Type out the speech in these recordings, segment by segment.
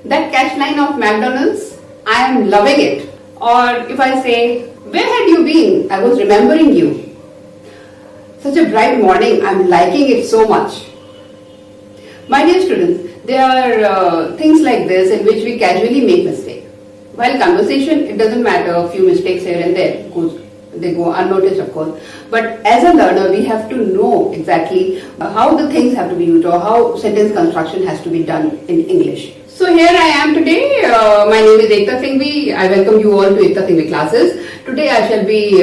That catch line of McDonald's, I am loving it. Or if I say, where had you been? I was remembering you. Such a bright morning, I'm liking it so much. My dear students, there are things like this in which we casually make mistakes. While conversation, it doesn't matter, a few mistakes here and there, they go unnoticed of course. But as a learner, we have to know exactly how the things have to be used or how sentence construction has to be done in English. So here I am today. My name is Ekta Singhvi. I welcome you all to Ekta Singhvi classes. Today I shall be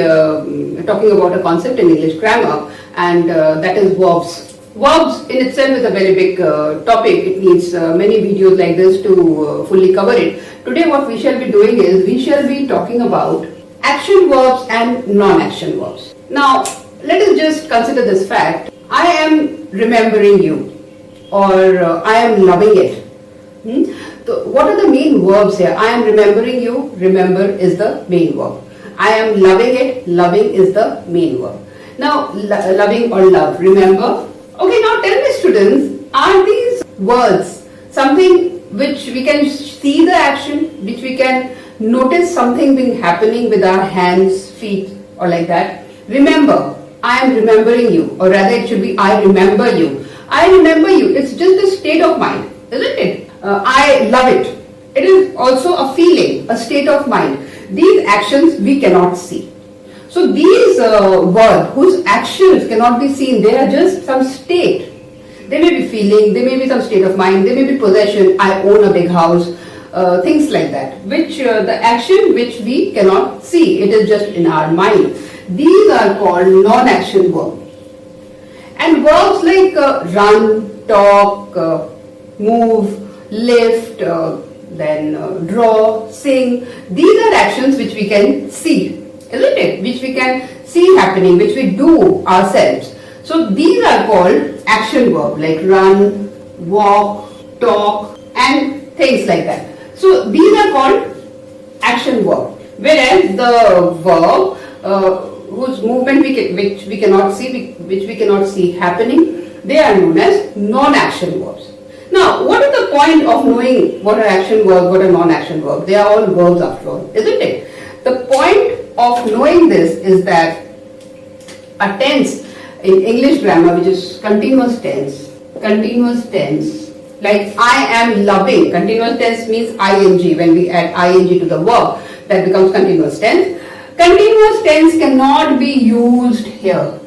talking about a concept in English grammar, and that is verbs. Verbs in itself is a very big topic. It needs many videos like this to fully cover it. Today what we shall be doing is, we shall be talking about action verbs and non-action verbs. Now let us just consider this fact. I am remembering you, or I am loving it. So what are the main verbs here? I am remembering you, remember is the main verb. I am loving it, loving is the main verb. Now loving or love, remember. Okay, now tell me students, are these words something which we can see the action, which we can notice something being happening with our hands, feet, or like that? Remember, I am remembering you, or rather it should be I remember you. I remember you, it's just a state of mind, isn't it? I love it. It is also a feeling, a state of mind. These actions we cannot see. So these words whose actions cannot be seen, they are just some state. They may be feeling, they may be some state of mind, they may be possession, I own a big house, things like that, which the action which we cannot see, it is just in our mind. These are called non-action verbs. And verbs like run, talk, move, lift, then draw, sing, these are actions which we can see, isn't it? Which we can see happening, which we do ourselves. So these are called action verbs like run, walk, talk, and things like that. So these are called action verbs. Whereas the verb whose movement which we cannot see happening, they are known as non-action verbs. Now, what is the point of knowing what are action verbs, what are non-action verbs? They are all verbs after all, isn't it? The point of knowing this is that a tense in English grammar, which is continuous tense, like I am loving, continuous tense means ing. When we add ing to the verb, that becomes continuous tense. Continuous tense cannot be used here.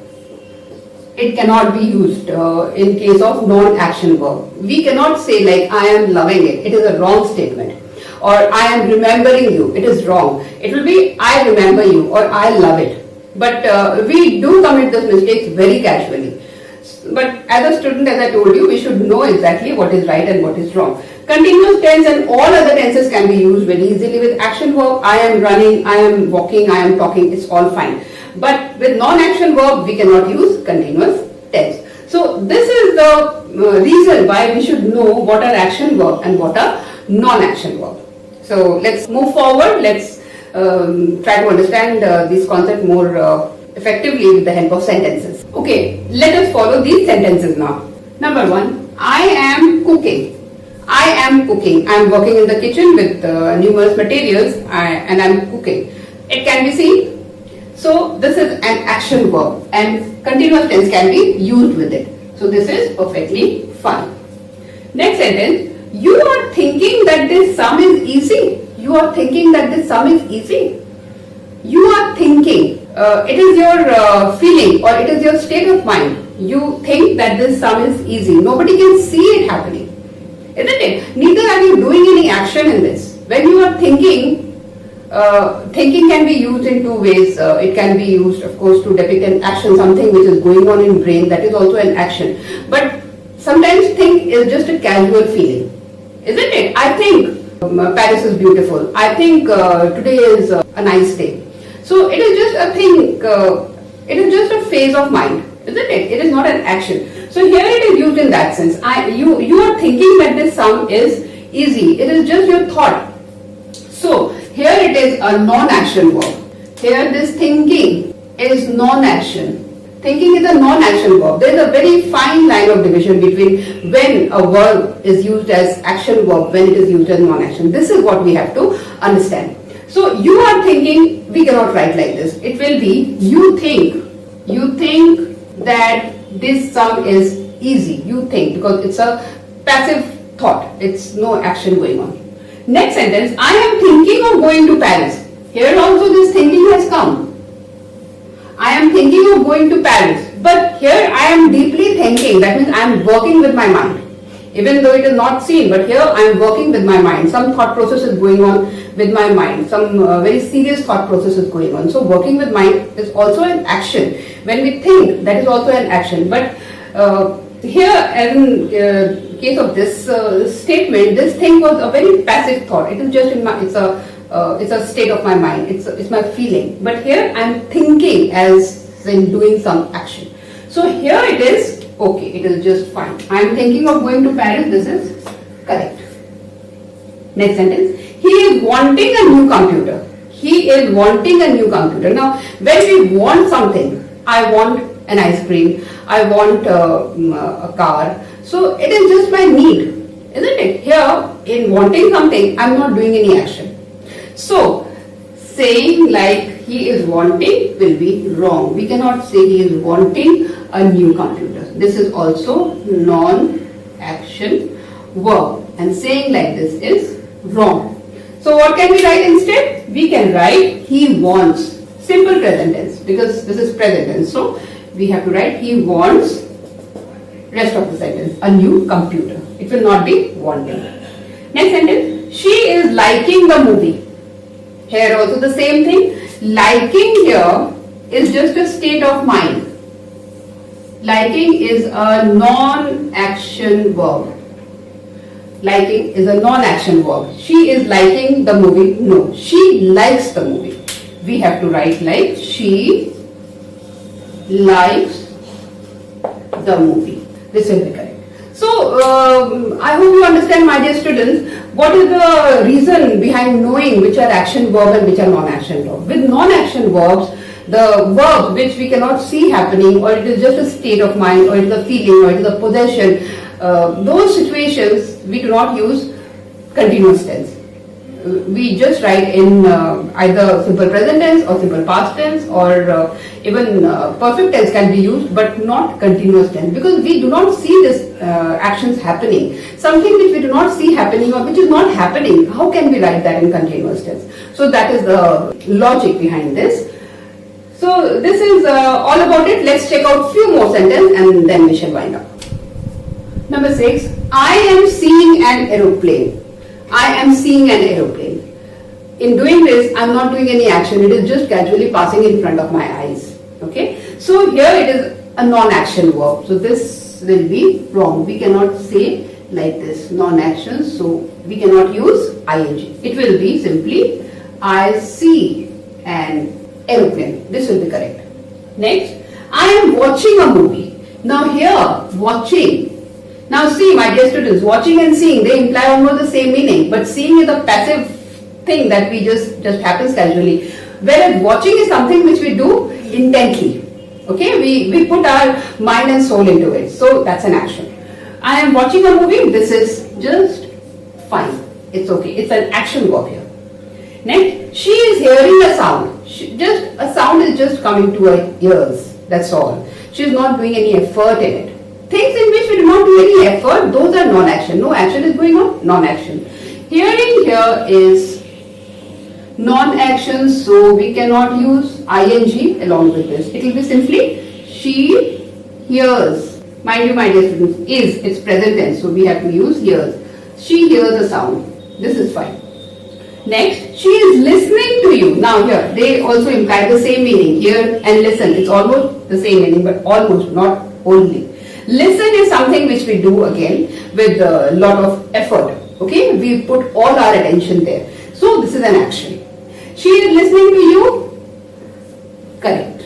It cannot be used in case of non-action verb. We cannot say like I am loving it. It is a wrong statement. Or I am remembering you. It is wrong. It will be I remember you or I love it. But we do commit those mistakes very casually. But as a student, as I told you, we should know exactly what is right and what is wrong. Continuous tense and all other tenses can be used very easily with action verb. I am running, I am walking, I am talking. It's all fine. But with non-action verb, we cannot use continuous tense. So this is the reason why we should know what are action verb and what are non-action verb. So let's move forward. Let's try to understand this concept more effectively with the help of sentences. Okay, let us follow these sentences now. Number 1, I am cooking. I am cooking. I am working in the kitchen with numerous materials and I am cooking. It can be seen. So this is an action verb and continuous tense can be used with it. So this is perfectly fine. Next sentence, you are thinking that this sum is easy. You are thinking that this sum is easy. You are thinking. It is your feeling or it is your state of mind. You think that this sum is easy. Nobody can see it happening, isn't it? Neither are you doing any action in this. When you are thinking, thinking can be used in two ways. It can be used, of course, to depict an action, something which is going on in brain, that is also an action. But sometimes think is just a casual feeling, isn't it? I think Paris is beautiful. I think today is a nice day. So it is just a thing, it is just a phase of mind, isn't it? It is not an action. So here it is used in that sense. You are thinking that this sum is easy. It is just your thought. So here it is a non-action verb. Here this thinking is non-action. Thinking is a non-action verb. There is a very fine line of division between when a verb is used as action verb, when it is used as non-action. This is what we have to understand. So you are thinking, we cannot write like this. It will be you think that this sum is easy. You think, because it's a passive thought. It's no action going on. Next sentence, I am thinking of going to Paris. Here also this thinking has come. I am thinking of going to Paris. But here I am deeply thinking. That means I am working with my mind. Even though it is not seen, but here I am working with my mind. Some thought process is going on with my mind. Some very serious thought process is going on. So working with mind is also an action. When we think, that is also an action. But here, in case of this statement, this thing was a very passive thought. It is just in my, it's a state of my mind. It's my feeling. But here I am thinking as in doing some action. So here it is okay. It is just fine. I am thinking of going to Paris. This is correct. Next sentence. He is wanting a new computer. He is wanting a new computer. Now, when we want something, I want an ice cream. I want a car. So it is just my need, isn't it? Here, in wanting something, I am not doing any action. So, saying like he is wanting will be wrong. We cannot say he is wanting a new computer. This is also non-action verb. And saying like this is wrong. So what can we write instead? We can write he wants. Simple present tense, because this is present tense. So we have to write he wants, rest of the sentence, a new computer. It will not be wanting. Next sentence, she is liking the movie. Here also the same thing. Liking here is just a state of mind. Liking is a non-action verb. Liking is a non-action verb. She is liking the movie. No, she likes the movie. We have to write like she likes the movie. This will be correct. So, I hope you understand, my dear students, what is the reason behind knowing which are action verb and which are non-action verb. With non-action verbs, the verb which we cannot see happening, or it is just a state of mind, or it is a feeling, or it is a possession, those situations we do not use continuous tense. We just write in either simple present tense or simple past tense, or even perfect tense can be used, but not continuous tense, because we do not see this actions happening. Something which we do not see happening or which is not happening, how can we write that in continuous tense? So that is the logic behind this. So this is all about it. Let's check out few more sentences and then we shall wind up. Number 6, I am seeing an aeroplane. I am seeing an aeroplane. In doing this, I am not doing any action. It is just casually passing in front of my eyes. Okay. So here it is a non-action verb. So this will be wrong. We cannot say like this, non-action. So we cannot use ing. It will be simply I see an aeroplane. This will be correct. Next, I am watching a movie. Now here, watching. Now see, my dear students, watching and seeing, they imply almost the same meaning, but seeing is a passive thing that we just happens casually, whereas watching is something which we do intently. Okay, we put our mind and soul into it, so that's an action. I am watching a movie. This is just fine. It's okay. It's an action verb here. Next, she is hearing a sound. A sound is just coming to her ears. That's all. She is not doing any effort in it. Things in which we do not do any effort, those are non-action. No action is going on, non-action. Hearing here is non-action, so we cannot use ing along with this. It will be simply she hears. Mind you, my dear students, is its present tense, so we have to use hears. She hears a sound. This is fine. Next, she is listening to you. Now here, they also imply the same meaning. Hear and listen. It's almost the same meaning, but almost, not only. Listen is something which we do again with a lot of effort. Okay, we put all our attention there. So this is an action. She is listening to you. Correct.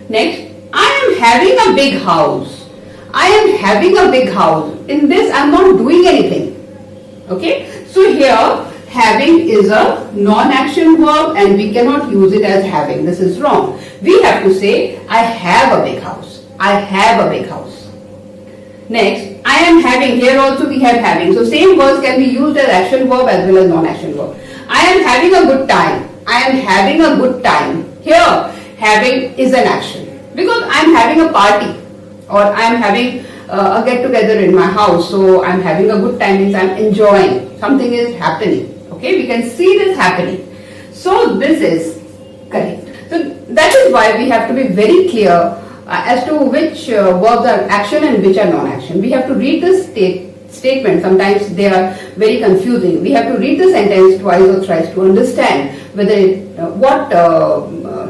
Next, I am having a big house. I am having a big house. In this, I am not doing anything. Okay, so here, having is a non-action verb and we cannot use it as having. This is wrong. We have to say, I have a big house. I have a big house. Next, I am having. Here also we have having. So same words can be used as action verb as well as non-action verb. I am having a good time. I am having a good time. Here, having is an action. Because I am having a party or I am having a get together in my house. So I am having a good time means I am enjoying. Something is happening. Okay, we can see this happening. So this is correct. So that is why we have to be very clear as to which verbs are action and which are non-action. We have to read the statement. Sometimes they are very confusing. We have to read the sentence twice or thrice to understand whether what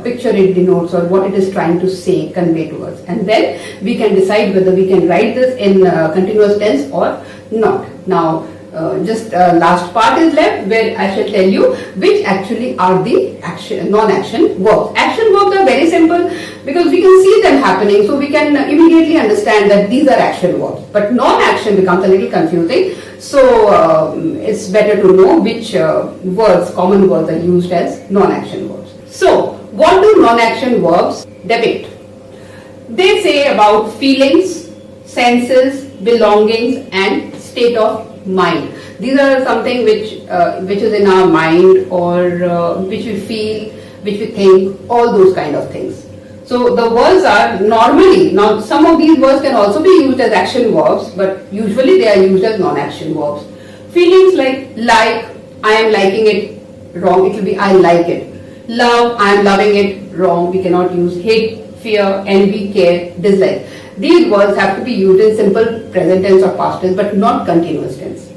picture it denotes or what it is trying to say, convey to us. And then we can decide whether we can write this in continuous tense or not. Now, just last part is left where I shall tell you which actually are the action, non-action verbs. Action verbs are very simple because we can see them happening, so we can immediately understand that these are action verbs. But non-action becomes a little confusing, so it's better to know which words, common words are used as non-action verbs. So, what do non-action verbs depict? They say about feelings, senses, belongings and state of mind. These are something which is in our mind or which we feel, which we think, all those kind of things. So the words are normally, now some of these words can also be used as action verbs, but usually they are used as non-action verbs. Feelings like, I am liking it, wrong, it will be I like it. Love, I am loving it, wrong, we cannot use hate, fear, envy, care, dislike. These words have to be used in simple present tense or past tense but not continuous tense.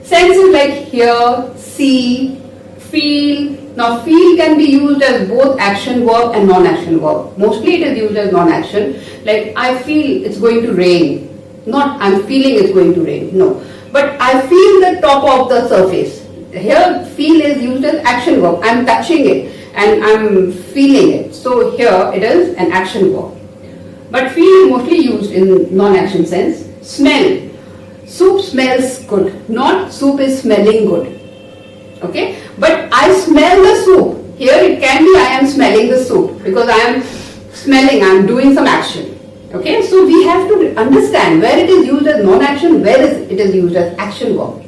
Senses like hear, see, feel. Now feel can be used as both action verb and non-action verb. Mostly it is used as non-action. Like I feel it's going to rain. Not I'm feeling it's going to rain. No. But I feel the top of the surface. Here feel is used as action verb. I'm touching it and I'm feeling it. So here it is an action verb. But feel is mostly used in non-action sense. Smell. Soup smells good. Not soup is smelling good. Okay. But I smell the soup. Here it can be I am smelling the soup because I am smelling, I am doing some action. Okay. So we have to understand where it is used as non-action, where it is used as action verb.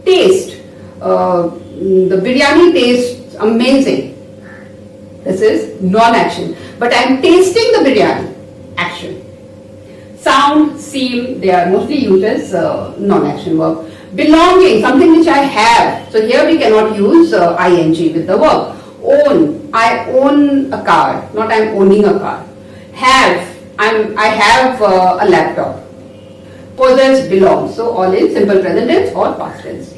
Taste. The biryani tastes amazing. This is non-action. But I am tasting the biryani. Action. Sound, seem, they are mostly used as non-action verb. Belonging, something which I have. So here we cannot use ing with the verb. Own, I own a car, not I am owning a car. Have, I have a laptop. Possess, belong. So all in simple present tense or past tense.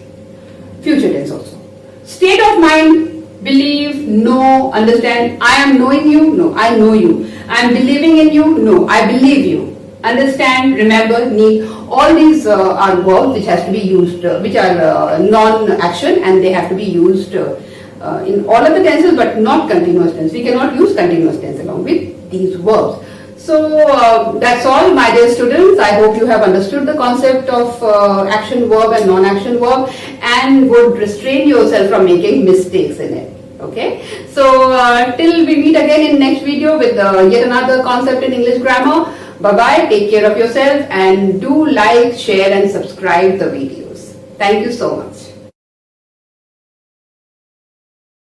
Future tense also. State of mind, believe, know, understand. I am knowing you, no, I know you. I am believing in you, no, I believe you. Understand, remember, need. All these are verbs which has to be used, which are non-action and they have to be used in all of the tenses but not continuous tense. We cannot use continuous tense along with these verbs. So that's all, my dear students. I hope you have understood the concept of action verb and non-action verb and would restrain yourself from making mistakes in it. Okay, so till we meet again in next video with yet another concept in English grammar. Bye-bye, take care of yourself and do like, share and subscribe the videos. Thank you so much.